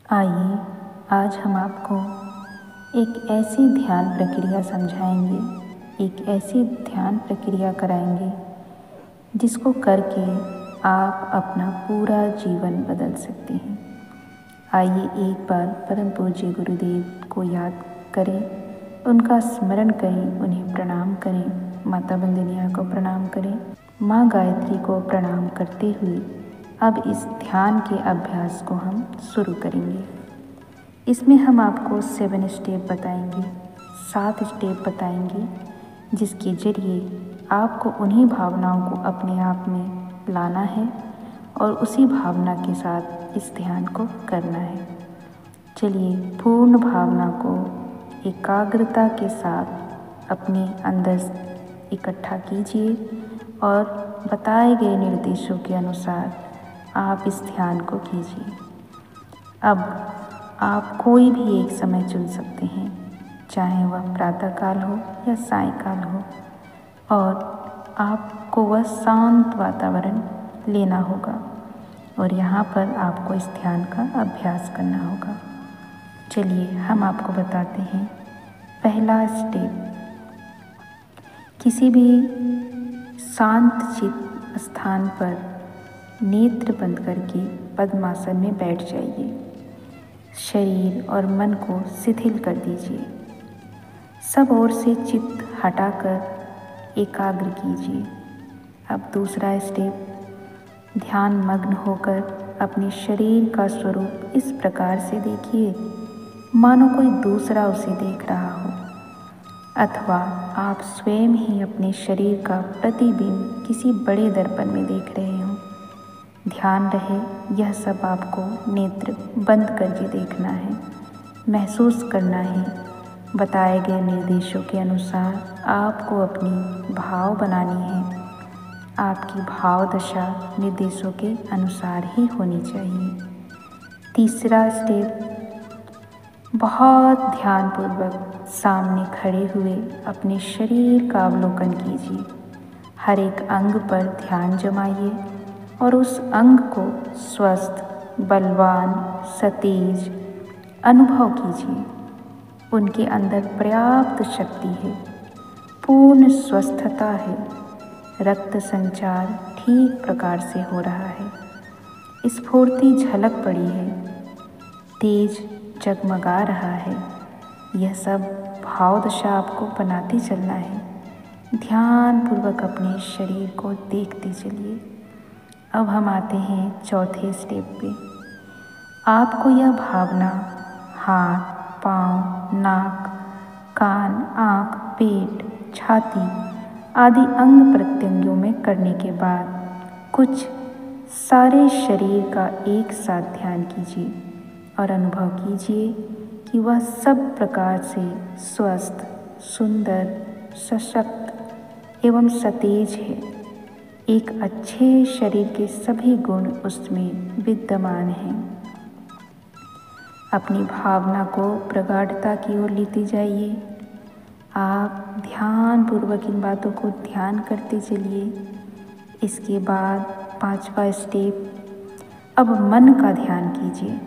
आइए आज हम आपको एक ऐसी ध्यान प्रक्रिया समझाएंगे, एक ऐसी ध्यान प्रक्रिया कराएंगे जिसको करके आप अपना पूरा जीवन बदल सकते हैं। आइए एक बार परम पूज्य गुरुदेव को याद करें, उनका स्मरण करें, उन्हें प्रणाम करें, माता बंदनिया को प्रणाम करें, माँ गायत्री को प्रणाम करते हुए अब इस ध्यान के अभ्यास को हम शुरू करेंगे। इसमें हम आपको 7 स्टेप बताएंगे, 7 स्टेप बताएंगे जिसके जरिए आपको उन्हीं भावनाओं को अपने आप में लाना है और उसी भावना के साथ इस ध्यान को करना है। चलिए पूर्ण भावना को एकाग्रता के साथ अपने अंदर इकट्ठा कीजिए और बताए गए निर्देशों के अनुसार आप इस ध्यान को कीजिए। अब आप कोई भी एक समय चुन सकते हैं, चाहे वह प्रातःकाल हो या सायंकाल हो, और आपको वह शांत वातावरण लेना होगा और यहाँ पर आपको इस ध्यान का अभ्यास करना होगा। चलिए हम आपको बताते हैं। पहला स्टेप, किसी भी शांत चित्त स्थान पर नेत्र बंद करके पद्मासन में बैठ जाइए। शरीर और मन को शिथिल कर दीजिए। सब ओर से चित्त हटाकर एकाग्र कीजिए। अब दूसरा स्टेप, ध्यान मग्न होकर अपने शरीर का स्वरूप इस प्रकार से देखिए मानो कोई दूसरा उसे देख रहा हो, अथवा आप स्वयं ही अपने शरीर का प्रतिबिंब किसी बड़े दर्पण में देख रहे हो। ध्यान रहे यह सब आपको नेत्र बंद करके देखना है, महसूस करना है। बताए गए निर्देशों के अनुसार आपको अपनी भाव बनानी है। आपकी भाव दशा निर्देशों के अनुसार ही होनी चाहिए। तीसरा स्टेप, बहुत ध्यानपूर्वक सामने खड़े हुए अपने शरीर का अवलोकन कीजिए। हर एक अंग पर ध्यान जमाइए और उस अंग को स्वस्थ, बलवान, सतेज अनुभव कीजिए। उनके अंदर पर्याप्त शक्ति है, पूर्ण स्वस्थता है, रक्त संचार ठीक प्रकार से हो रहा है, स्फूर्ति झलक पड़ी है, तेज जगमगा रहा है। यह सब भाव दशा आपको बनाते चलना है। ध्यानपूर्वक अपने शरीर को देखते चलिए। अब हम आते हैं चौथे स्टेप पे। आपको यह भावना हाथ, पाँव, नाक, कान, आँख, पेट, छाती आदि अंग प्रत्यंगों में करने के बाद कुछ सारे शरीर का एक साथ ध्यान कीजिए और अनुभव कीजिए कि वह सब प्रकार से स्वस्थ, सुंदर, सशक्त एवं सतेज है। एक अच्छे शरीर के सभी गुण उसमें विद्यमान हैं। अपनी भावना को प्रगाढ़ता की ओर लेते जाइए। आप ध्यानपूर्वक इन बातों को ध्यान करते चलिए। इसके बाद 5वां स्टेप, अब मन का ध्यान कीजिए।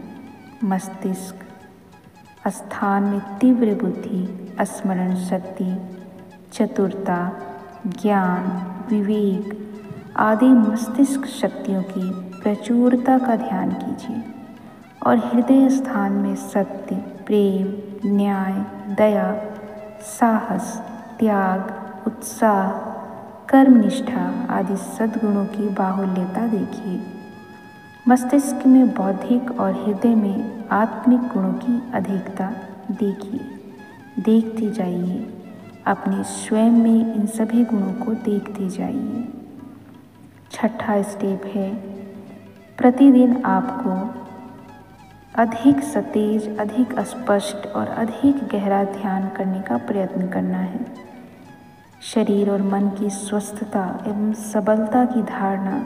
मस्तिष्क स्थान में तीव्र बुद्धि, स्मरण शक्ति, चतुरता, ज्ञान, विवेक आदि मस्तिष्क शक्तियों की प्रचुरता का ध्यान कीजिए और हृदय स्थान में सत्य, प्रेम, न्याय, दया, साहस, त्याग, उत्साह, कर्मनिष्ठा आदि सद्गुणों की बाहुल्यता देखिए। मस्तिष्क में बौद्धिक और हृदय में आत्मिक गुणों की अधिकता देखिए। देखते जाइए, अपने स्वयं में इन सभी गुणों को देखते जाइए। 6वां स्टेप है, प्रतिदिन आपको अधिक सतेज, अधिक स्पष्ट और अधिक गहरा ध्यान करने का प्रयत्न करना है। शरीर और मन की स्वस्थता एवं सबलता की धारणा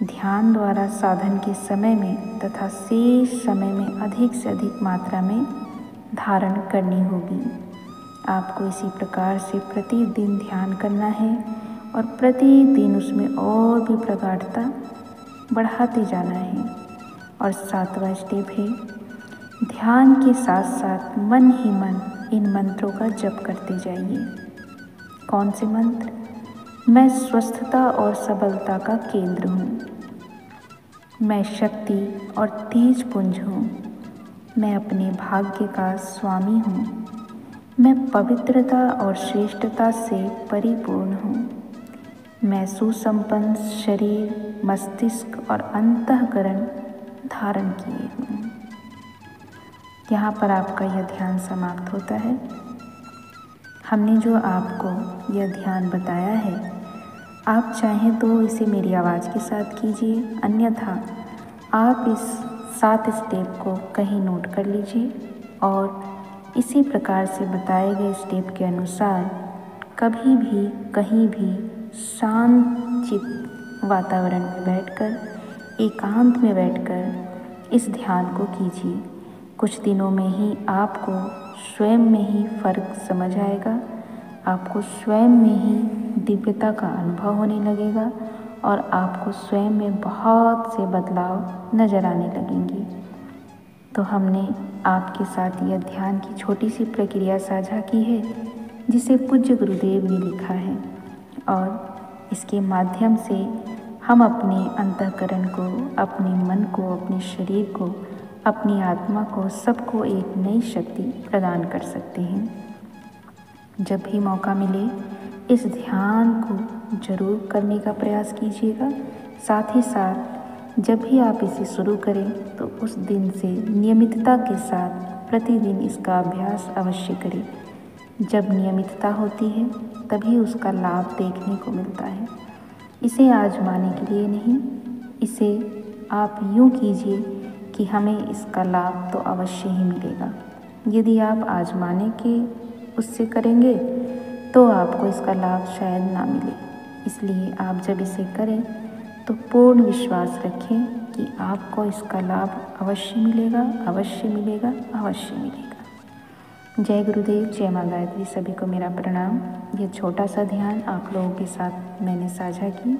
ध्यान द्वारा साधन के समय में तथा शेष समय में अधिक से अधिक मात्रा में धारण करनी होगी। आपको इसी प्रकार से प्रतिदिन ध्यान करना है और प्रतिदिन उसमें और भी प्रगाढ़ता बढ़ाते जाना है। और 7वां स्टेप है, ध्यान के साथ साथ मन ही मन इन मंत्रों का जप करते जाइए। कौन से मंत्र? मैं स्वस्थता और सबलता का केंद्र हूँ। मैं शक्ति और तेज पुंज हूँ। मैं अपने भाग्य का स्वामी हूँ। मैं पवित्रता और श्रेष्ठता से परिपूर्ण हूँ। मैं सुसंपन्न शरीर, मस्तिष्क और अंतःकरण धारण किए हूँ। यहाँ पर आपका यह ध्यान समाप्त होता है। हमने जो आपको यह ध्यान बताया है, आप चाहें तो इसे मेरी आवाज़ के साथ कीजिए, अन्यथा आप इस 7 स्टेप को कहीं नोट कर लीजिए और इसी प्रकार से बताए गए स्टेप के अनुसार कभी भी कहीं भी शांत चित्त वातावरण में बैठकर, एकांत में बैठकर इस ध्यान को कीजिए। कुछ दिनों में ही आपको स्वयं में ही फर्क समझ आएगा। आपको स्वयं में ही दिव्यता का अनुभव होने लगेगा और आपको स्वयं में बहुत से बदलाव नज़र आने लगेंगे। तो हमने आपके साथ यह ध्यान की छोटी सी प्रक्रिया साझा की है, जिसे पूज्य गुरुदेव ने लिखा है, और इसके माध्यम से हम अपने अंतःकरण को, अपने मन को, अपने शरीर को, अपनी आत्मा को, सबको एक नई शक्ति प्रदान कर सकते हैं। जब भी मौका मिले इस ध्यान को जरूर करने का प्रयास कीजिएगा। साथ ही साथ जब भी आप इसे शुरू करें तो उस दिन से नियमितता के साथ प्रतिदिन इसका अभ्यास अवश्य करें। जब नियमितता होती है तभी उसका लाभ देखने को मिलता है। इसे आजमाने के लिए नहीं, इसे आप यूँ कीजिए कि हमें इसका लाभ तो अवश्य ही मिलेगा। यदि आप आजमाने के उससे करेंगे तो आपको इसका लाभ शायद ना मिले। इसलिए आप जब इसे करें तो पूर्ण विश्वास रखें कि आपको इसका लाभ अवश्य मिलेगा, अवश्य मिलेगा, अवश्य मिलेगा। जय गुरुदेव, जय माँ गायत्री। सभी को मेरा प्रणाम। यह छोटा सा ध्यान आप लोगों के साथ मैंने साझा की।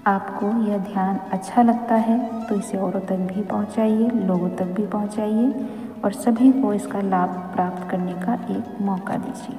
आपको यह ध्यान अच्छा लगता है तो इसे औरों तक भी पहुंचाइए, लोगों तक भी पहुंचाइए और सभी को इसका लाभ प्राप्त करने का एक मौका दीजिए।